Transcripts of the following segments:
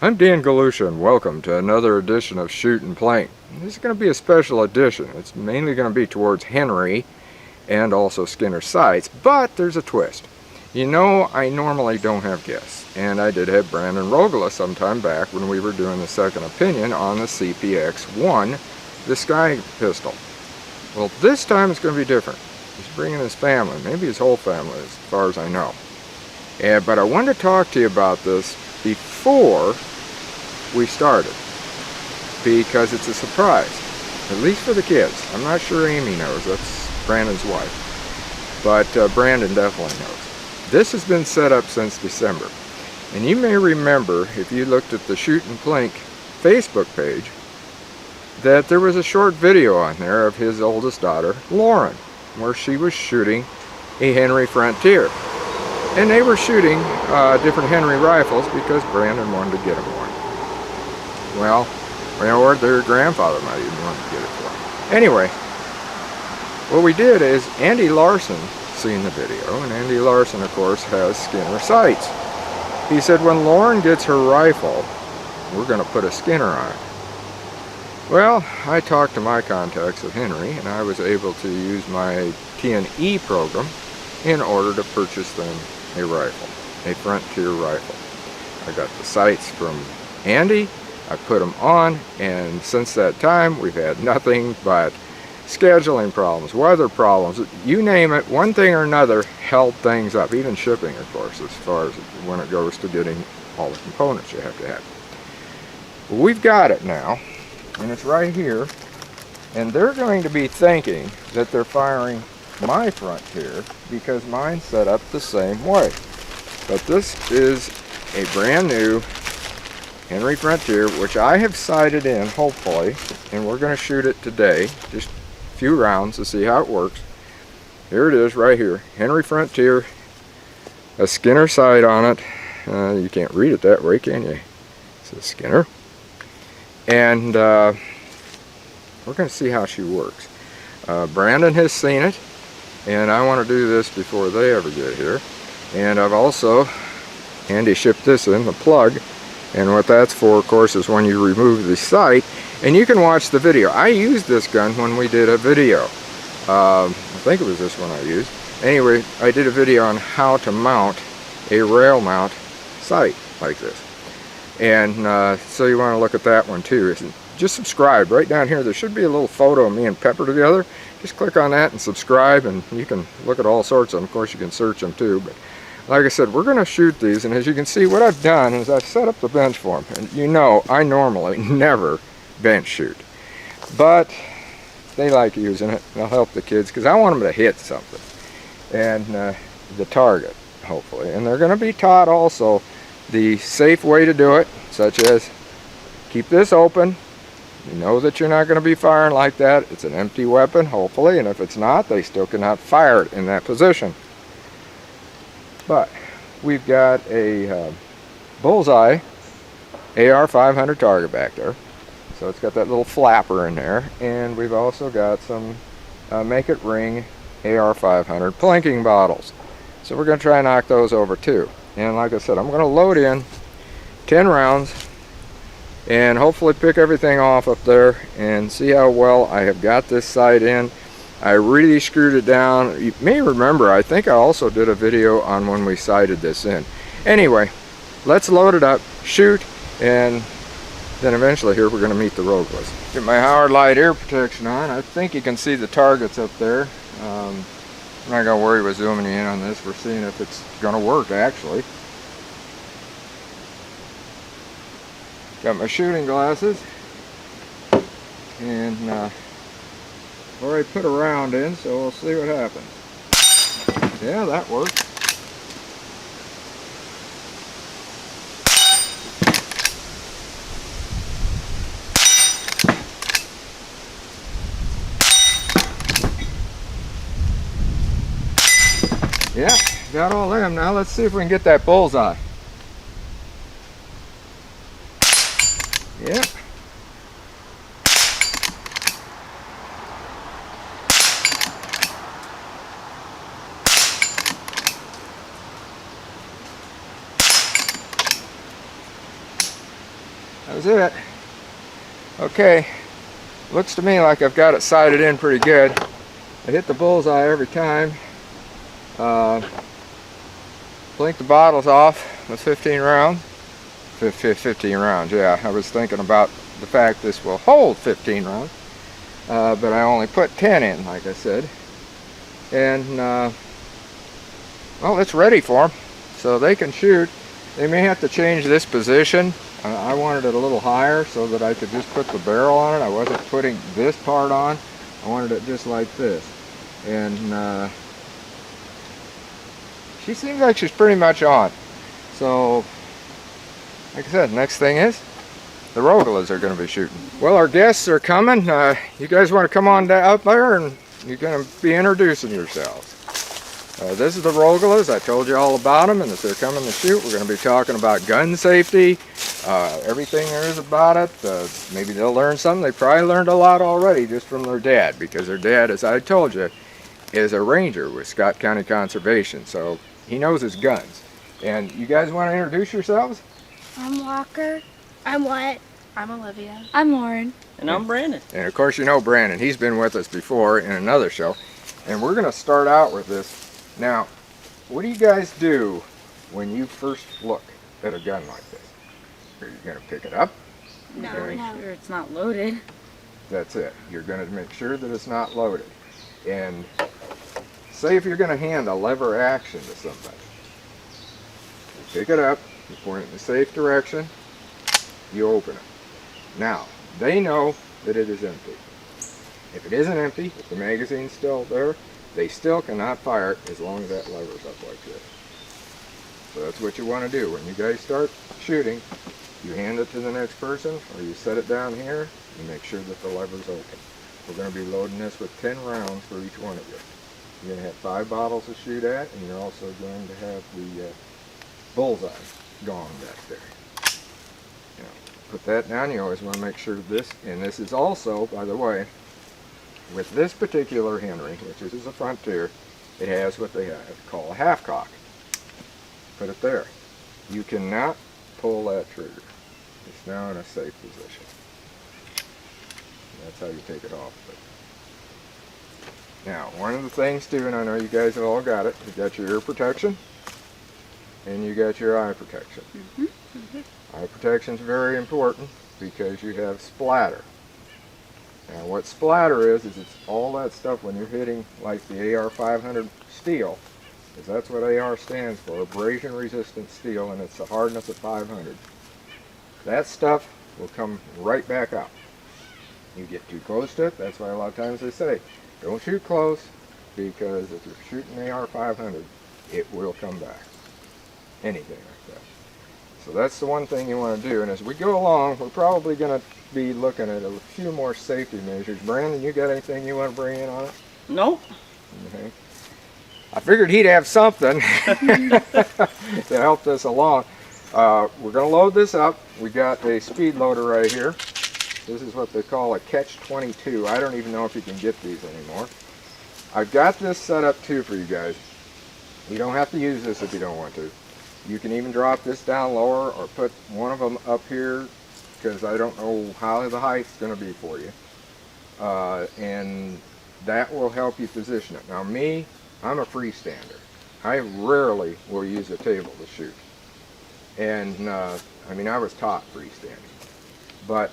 I'm Dan Galusha and welcome to another edition of Shoot and Plink. This is going to be a special edition. It's mainly going to be towards Henry and also Skinner sights, but there's a twist. You know, I normally don't have guests, and I did have Brandon Rogalla some time back when we were doing the second opinion on the CPX-1, the Sky pistol. Well, this time it's going to be different. He's bringing his family, maybe his whole family as far as I know. But I wanted to talk to you about this before we started, because it's a surprise, at least for the kids. I'm not sure Amy knows, that's Brandon's wife, but Brandon definitely knows. This has been set up since December, and you may remember, if you looked at the Shoot and Plink Facebook page, that there was a short video on there of his oldest daughter, Lauren, where she was shooting a Henry Frontier. And they were shooting different Henry rifles because Brandon wanted to get them one. Well, or their grandfather might even want to get it for them. Anyway, what we did is Andy Larsson seen the video, and Andy Larsson, of course, has Skinner sights. He said when Lauren gets her rifle, we're going to put a Skinner on it. Well, I talked to my contacts at Henry, and I was able to use my T&E program in order to purchase them a rifle, a Frontier rifle. I got the sights from Andy, I put them on, and since that time we've had nothing but scheduling problems, weather problems, you name it, one thing or another held things up, even shipping, of course, as far as when it goes to getting all the components you have to have. We've got it now, and it's right here, and they're going to be thinking that they're firing my Frontier because mine's set up the same way. But this is a brand new Henry Frontier, which I have sighted in, hopefully, and we're going to shoot it today, just a few rounds to see how it works. Here it is right here, Henry Frontier, a Skinner sight on it. You can't read it that way, can you? It says Skinner. And we're going to see how she works. Brandon has seen it, and I want to do this before they ever get here. And I've also, Andy shipped this in, the plug, and what that's for, of course, is when you remove the sight, and you can watch the video. I used this gun when we did a video. I think it was this one I used. Anyway, I did a video on how to mount a rail mount sight like this. And so you want to look at that one too. Just subscribe. Right down here there should be a little photo of me and Pepper together. Just click on that and subscribe, and you can look at all sorts of them. Of course you can search them too, but like I said, we're going to shoot these, and as you can see, what I've done is I've set up the bench for them. And you know, I normally never bench shoot, but they like using it. It'll help the kids because I want them to hit something, and the target, hopefully. And they're going to be taught also the safe way to do it, such as keep this open. You know that you're not going to be firing like that. It's an empty weapon, hopefully, and if it's not, they still cannot fire it in that position. But we've got a bullseye AR-500 target back there, so it's got that little flapper in there, and we've also got some Make It Ring AR-500 plinking bottles. So we're going to try and knock those over too. And like I said, I'm going to load in 10 rounds and hopefully pick everything off up there and see how well I have got this sight in. I really screwed it down. You may remember, I think I also did a video on when we sighted this in. Anyway, let's load it up, shoot, and then eventually here we're going to meet the Rogallas. Get my Howard Light ear protection on. I think you can see the targets up there. I'm not going to worry about zooming in on this. We're seeing if it's going to work actually. Got my shooting glasses, and already put a round in, so we'll see what happens. Yeah, that worked. Yeah, got all them. Now let's see if we can get that bullseye. Yeah. That was it. Okay, looks to me like I've got it sighted in pretty good. I hit the bullseye every time. Blink the bottles off with 15 rounds. 15 rounds, yeah. I was thinking about the fact this will hold 15 rounds, but I only put 10 in, like I said. And, well, it's ready for them, so they can shoot. They may have to change this position. I wanted it a little higher so that I could just put the barrel on it. I wasn't putting this part on. I wanted it just like this. And she seems like she's pretty much on. So, like I said, next thing is the Rogallas are going to be shooting. Well, our guests are coming. You guys want to come on out there and you're going to be introducing yourselves. This is the Rogallas. I told you all about them and that they're coming to shoot. We're going to be talking about gun safety, everything there is about it. Maybe they'll learn something. They probably learned a lot already just from their dad, because their dad, as I told you, is a ranger with Scott County Conservation, so he knows his guns. And you guys want to introduce yourselves? I'm Walker. I'm Wyatt. I'm Olivia. I'm Lauren. And I'm Brandon. And of course you know Brandon. He's been with us before in another show. And we're going to start out with this. Now, what do you guys do when you first look at a gun like this? Are you going to pick it up? No, Okay. make sure it's not loaded. That's it. You're going to make sure that it's not loaded. And say if you're going to hand a lever action to somebody. You pick it up, you point it in the safe direction, you open it. Now, they know that it is empty. If it isn't empty, if the magazine's still there, they still cannot fire it as long as that lever's up like this. So that's what you want to do. When you guys start shooting, you hand it to the next person, or you set it down here, and make sure that the lever's open. We're going to be loading this with 10 rounds for each one of you. You're going to have 5 bottles to shoot at, and you're also going to have the bullseye gong back there. You know, put that down. You always want to make sure this, and this is also, by the way, with this particular Henry, which is a Frontier, it has what they call a half cock. Put it there. You cannot pull that trigger. It's now in a safe position. That's how you take it off. Now, one of the things too, and I know you guys have all got it, you got your ear protection and you got your eye protection. Eye protection is very important because you have splatter. Now what splatter is it's all that stuff when you're hitting like the AR 500 steel, because that's what AR stands for, abrasion resistant steel, and it's the hardness of 500. That stuff will come right back out. You get too close to it, that's why a lot of times they say, don't shoot close, because if you're shooting AR 500, it will come back. Anything like that. So that's the one thing you want to do, and as we go along, we're probably going to be looking at a few more safety measures. Brandon, you got anything you want to bring in on it? Nope. Okay. I figured he'd have something to help this along. We're going to load this up. We got a speed loader right here. This is what they call a catch-22. I don't even know if you can get these anymore. I've got this set up too for you guys. You don't have to use this if you don't want to. You can even drop this down lower or put one of them up here, because I don't know how the height's going to be for you. And that will help you position it. Now me, I'm a freestander. I rarely will use a table to shoot. And I mean, I was taught freestanding. But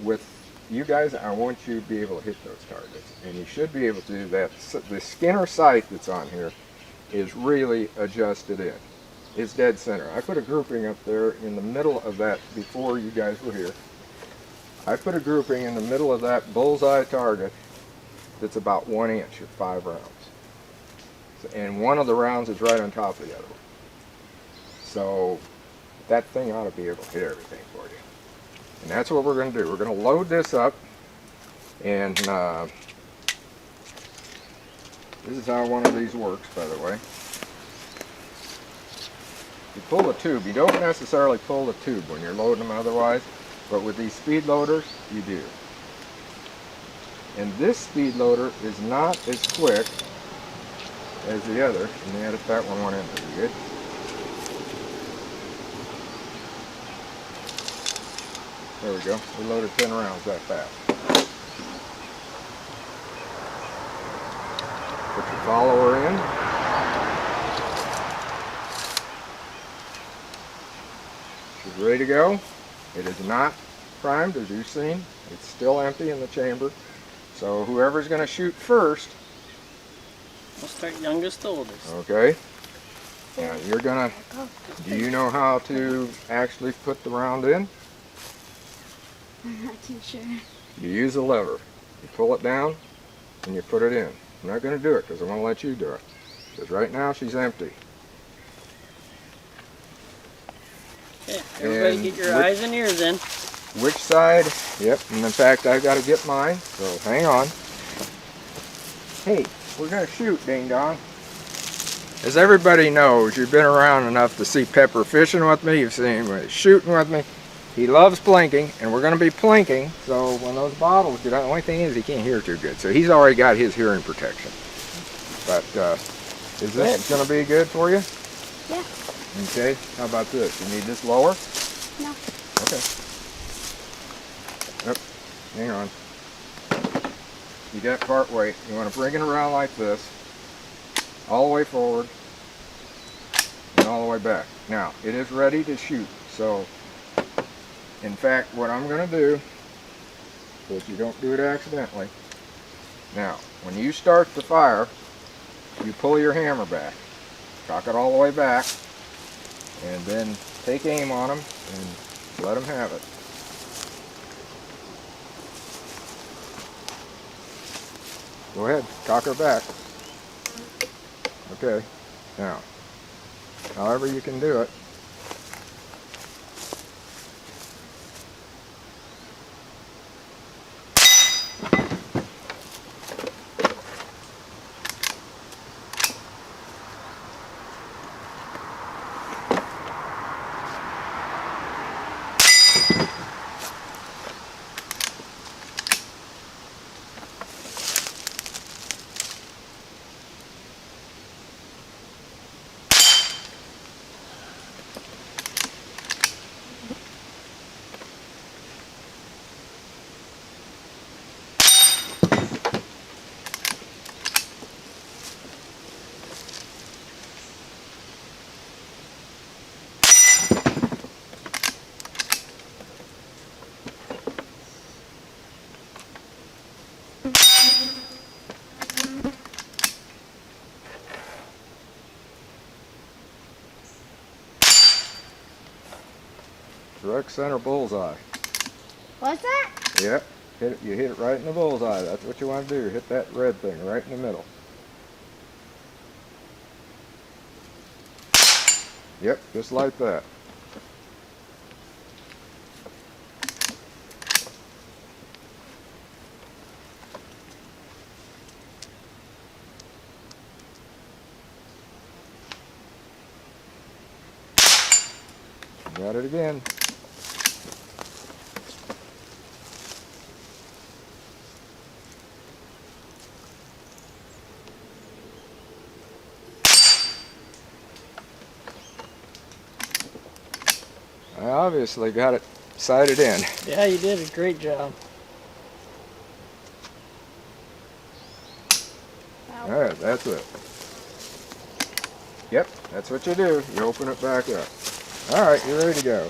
with you guys, I want you to be able to hit those targets. And you should be able to do that. The Skinner sight that's on here is really adjusted in. It's dead center. I put a grouping up there in the middle of that before you guys were here. I put a grouping in the middle of that bullseye target that's about 1 inch at 5 rounds. And one of the rounds is right on top of the other one. So that thing ought to be able to hit everything for you. And that's what we're going to do. We're going to load this up, and this is how one of these works, by the way. You pull the tube. You don't necessarily pull the tube when you're loading them otherwise, but with these speed loaders, you do. And this speed loader is not as quick as the other. And they added that one in pretty good. There we go. We loaded 10 rounds that fast. Put your follower in. She's ready to go. It is not primed, as you've seen. It's still empty in the chamber. So whoever's going to shoot first. We'll start youngest to oldest. Okay. Now you're going to, do you know how to actually put the round in? I'm not too sure. You use a lever. You pull it down and you put it in. I'm not going to do it because I want to let you do it. Because right now she's empty. Okay, everybody And get your eyes and ears in. Which side? Yep, and in fact I've got to get mine, so hang on. Hey, we're going to shoot, ding dong. As everybody knows, you've been around enough to see Pepper fishing with me, you've seen him shooting with me. He loves plinking, and we're going to be plinking, so when those bottles get out, the only thing is he can't hear too good, so he's already got his hearing protection. But is this going to be good for you? Yeah. Okay, how about this? You need this lower? No. Okay. Yep, hang on. You got part weight. You want to bring it around like this, all the way forward, and all the way back. Now, it is ready to shoot, so in fact, what I'm going to do, so that you don't do it accidentally, now, when you start the fire, you pull your hammer back, cock it all the way back, and then take aim on them and let them have it. Go ahead, cock her back. Okay, now, however you can do it. Direct center bullseye. What's that? Yep, you hit it right in the bullseye. That's what you want to do. Hit that red thing right in the middle. Yep, just like that. Got it again. I obviously got it sighted in. Yeah, you did a great job. Alright, that's it. Yep, that's what you do. You open it back up. Alright, you're ready to go.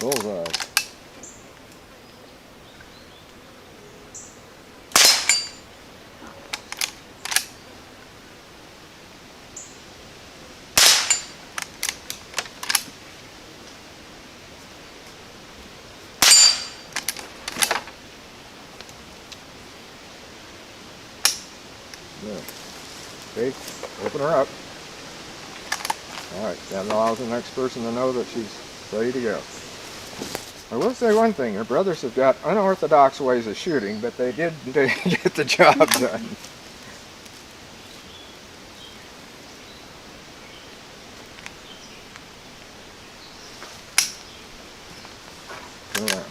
Bullseye. Good. Okay, open her up. Alright, that allows the next person to know that she's ready to go. I will say one thing, her brothers have got unorthodox ways of shooting, but they did get the job done. Turn around.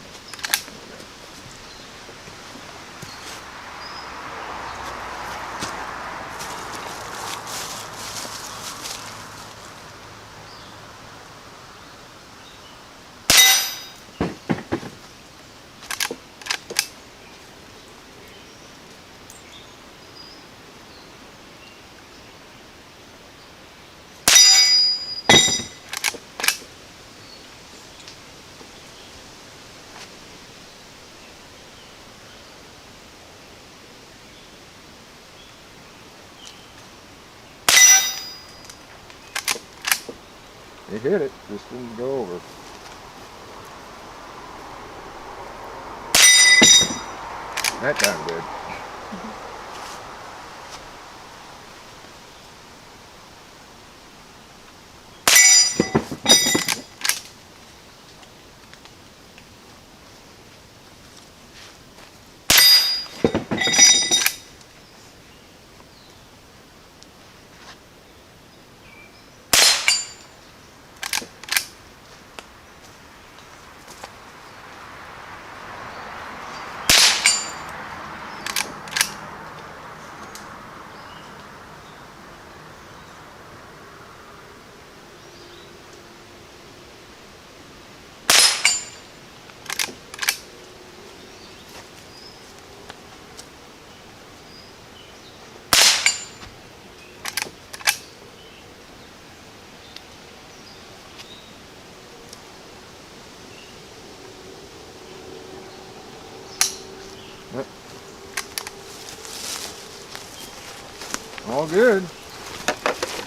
It hit it, just didn't go over. That time did. Yep. All good.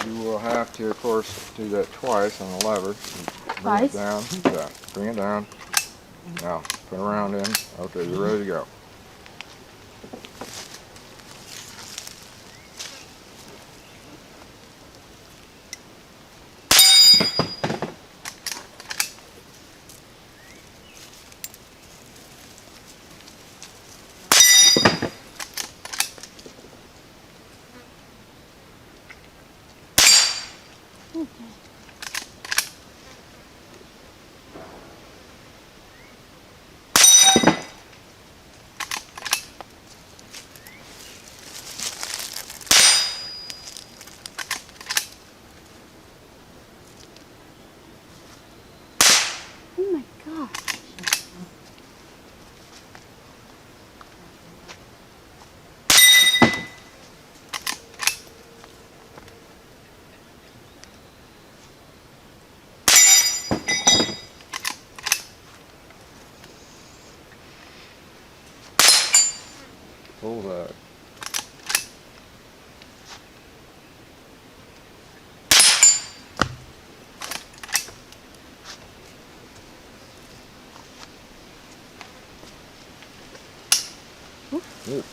You will have to, of course, do that twice on the lever. Bring it Twice? down. Yeah, bring it down. Now, put it around in. Okay, you're ready to go. Oh my gosh. Bullseye. Good.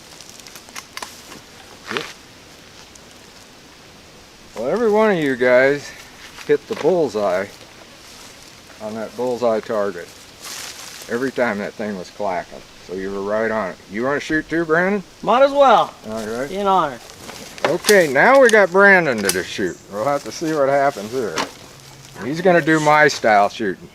Good. Well, every one of you guys hit the bullseye on that bullseye target every time that thing was clacking. So you were right on it. You want to shoot too, Brandon? Might as well. All right. Be an honor. Okay, now we got Brandon to just shoot. We'll have to see what happens here. He's going to do my style shooting.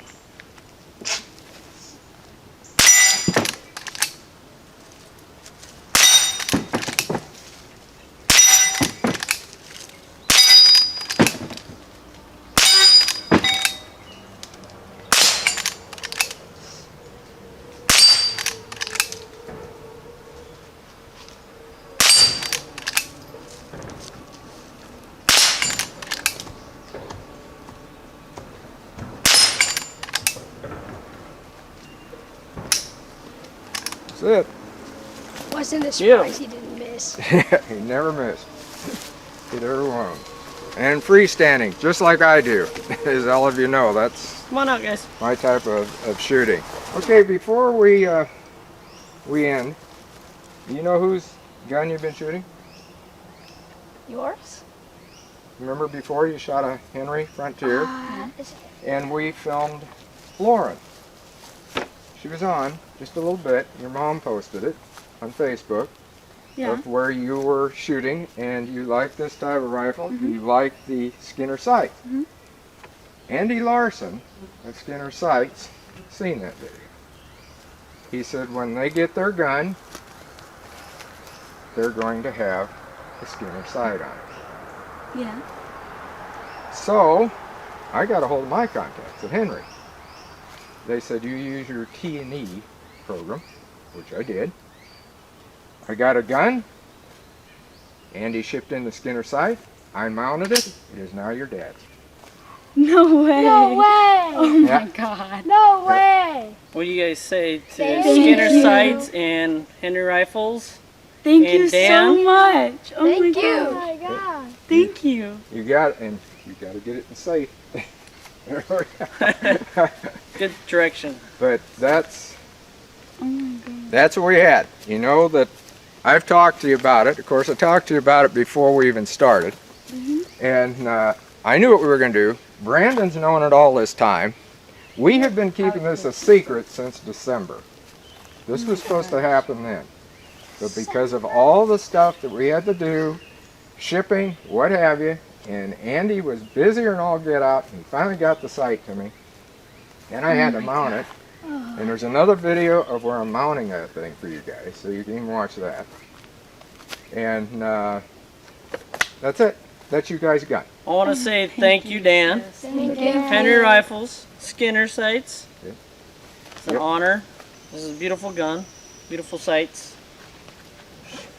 was in the Yeah. surprise he didn't miss. He never missed. Hit every one. And freestanding, just like I do, as all of you know. That's Come on out, guys. my type of shooting. Okay, before we end, do you know whose gun you've been shooting? Yours? Remember before you shot a Henry Frontier, Is and we filmed Lauren. She was on just a little bit. Your mom posted it on Facebook Yeah. of where you were shooting, and you like this type of rifle. You like the Skinner sight. Andy Larsson of Skinner Sights seen that video. He said when they get their gun, they're going to have a Skinner sight on it. Yeah. So I got a hold of my contacts at Henry. They said you use your T&E program, which I did. I got a gun. Andy shipped in the Skinner sight. I mounted it. It is now your dad's. No way. No way! Oh my Yeah. God. No way! What do you guys say to Thank Skinner you. Sights and Henry Rifles? Thank And you Dan? so much. Oh Thank my you! God. Oh my god! Thank you. You got, and you got to get it in safe. Good direction. But that's Oh my God. what we had. You know that I've talked to you about it. Of course, I talked to you about it before we even started. And I knew what we were going to do. Brandon's known it all this time. We have been keeping this a secret since December. This was supposed to happen then. But because of all the stuff that we had to do, shipping, what have you, and Andy was busier than all get out, and he finally got the sight to me. And I had to mount it. And there's another video of where I'm mounting that thing for you guys, so you can even watch that. And that's it. That's you guys got. I want to say thank you, Dan. Thank you. Henry Rifles, Skinner Sights. Yep. It's an Yep. honor. This is a beautiful gun, beautiful sights.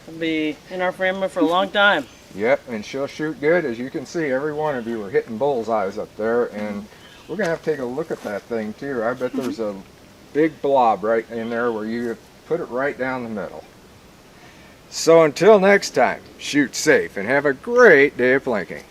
Will be in our family for a long time. Yep, and she'll shoot good. As you can see, every one of you are hitting bullseyes up there, and we're gonna have to take a look at that thing too. I bet there's a big blob right in there where you put it right down the middle. So until next time, shoot safe and have a great day of plinking.